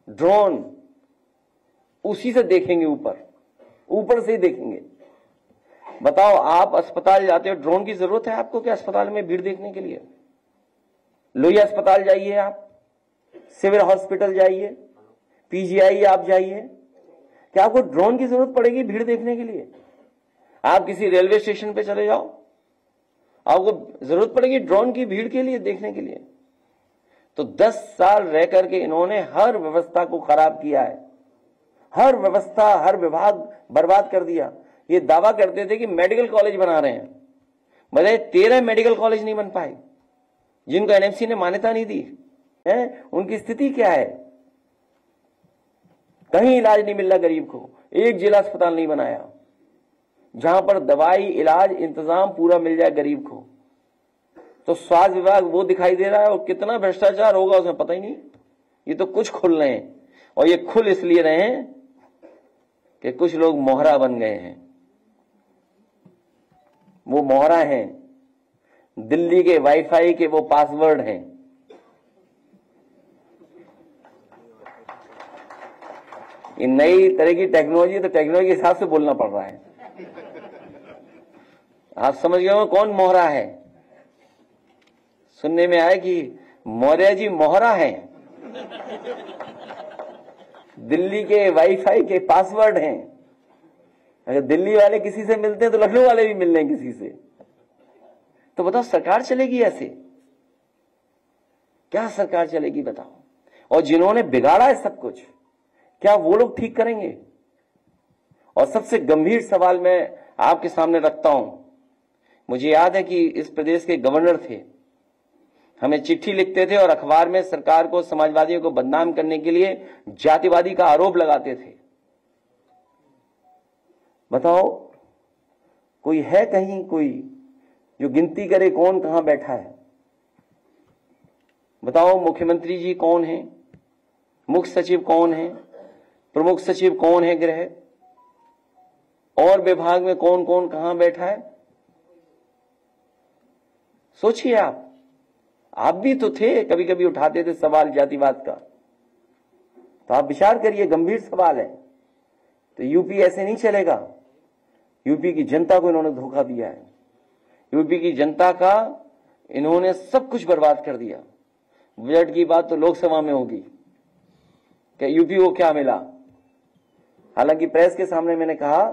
Drone उसी से देखेंगे, ऊपर से ही देखेंगे। बताओ, आप अस्पताल जाते हो, ड्रोन की जरूरत है आपको क्या अस्पताल में भीड़ देखने के लिए? लोहिया अस्पताल जाइए, आप सिविल हॉस्पिटल जाइए, पीजीआई आप जाइए, क्या आपको ड्रोन की जरूरत पड़ेगी भीड़ देखने के लिए? आप किसी रेलवे स्टेशन पे चले जाओ, आपको जरूरत पड़ेगी ड्रोन की भीड़ के लिए देखने के लिए? तो 10 साल रह करके इन्होंने हर व्यवस्था को खराब किया है, हर व्यवस्था, हर विभाग बर्बाद कर दिया। ये दावा करते थे कि मेडिकल कॉलेज बना रहे हैं, बताइए 13 मेडिकल कॉलेज नहीं बन पाए, जिनको एनएमसी ने मान्यता नहीं दी है। उनकी स्थिति क्या है? कहीं इलाज नहीं मिल रहा गरीब को, एक जिला अस्पताल नहीं बनाया जहां पर दवाई, इलाज, इंतजाम पूरा मिल जाए गरीब को। तो स्वास्थ्य विभाग वो दिखाई दे रहा है, और कितना भ्रष्टाचार होगा उसमें पता ही नहीं। ये तो कुछ खुल रहे हैं, और ये खुल इसलिए रहे हैं कि कुछ लोग मोहरा बन गए हैं। वो मोहरा हैं, दिल्ली के वाईफाई के वो पासवर्ड हैं। ये नई तरह की टेक्नोलॉजी, तो टेक्नोलॉजी के हिसाब से बोलना पड़ रहा है। आप समझ गए हो कौन मोहरा है? सुनने में आया कि मौर्य जी मोहरा हैं, दिल्ली के वाईफाई के पासवर्ड हैं। अगर दिल्ली वाले किसी से मिलते हैं तो लखनऊ वाले भी मिल रहे हैं किसी से। तो बताओ सरकार चलेगी ऐसे? क्या सरकार चलेगी बताओ? और जिन्होंने बिगाड़ा है सब कुछ, क्या वो लोग ठीक करेंगे? और सबसे गंभीर सवाल मैं आपके सामने रखता हूं। मुझे याद है कि इस प्रदेश के गवर्नर थे, हमें चिट्ठी लिखते थे और अखबार में सरकार को, समाजवादियों को बदनाम करने के लिए जातिवादी का आरोप लगाते थे। बताओ, कोई है कहीं कोई जो गिनती करे कौन कहां बैठा है? बताओ, मुख्यमंत्री जी कौन है, मुख्य सचिव कौन है, प्रमुख सचिव कौन है गृह, और विभाग में कौन कौन कहां बैठा है? सोचिए आप भी तो थे, कभी कभी उठाते थे सवाल जातिवाद का। तो आप विचार करिए, गंभीर सवाल है। तो यूपी ऐसे नहीं चलेगा। यूपी की जनता को इन्होंने धोखा दिया है। यूपी की जनता का इन्होंने सब कुछ बर्बाद कर दिया। बजट की बात तो लोकसभा में होगी कि यूपी को क्या मिला। हालांकि प्रेस के सामने मैंने कहा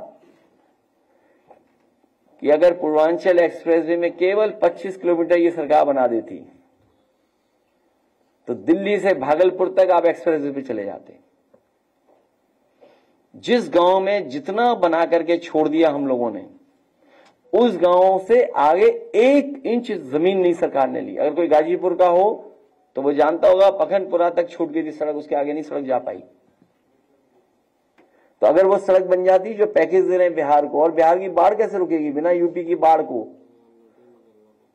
कि अगर पूर्वांचल एक्सप्रेसवे में केवल 25 किलोमीटर ये सरकार बना देती तो दिल्ली से भागलपुर तक आप एक्सप्रेसवे पे चले जाते। जिस गांव में जितना बना करके छोड़ दिया हम लोगों ने, उस गांव से आगे 1 इंच जमीन नहीं सरकार ने ली। अगर कोई गाजीपुर का हो तो वो जानता होगा, पखनपुरा तक छूट गई थी सड़क, उसके आगे नहीं सड़क जा पाई। तो अगर वो सड़क बन जाती जो पैकेज दे रहे हैं बिहार को, और बिहार की बाढ़ कैसे रुकेगी बिना यूपी की बाढ़ को?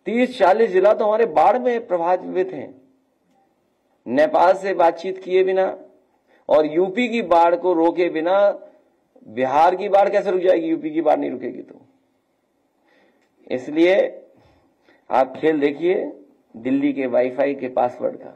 30-40 जिला तो हमारे बाढ़ में प्रभावित हैं, नेपाल से बातचीत किए बिना और यूपी की बाढ़ को रोके बिना बिहार की बाढ़ कैसे रुक जाएगी? यूपी की बाढ़ नहीं रुकेगी तो। इसलिए आप खेल देखिए दिल्ली के वाईफाई के पासवर्ड का।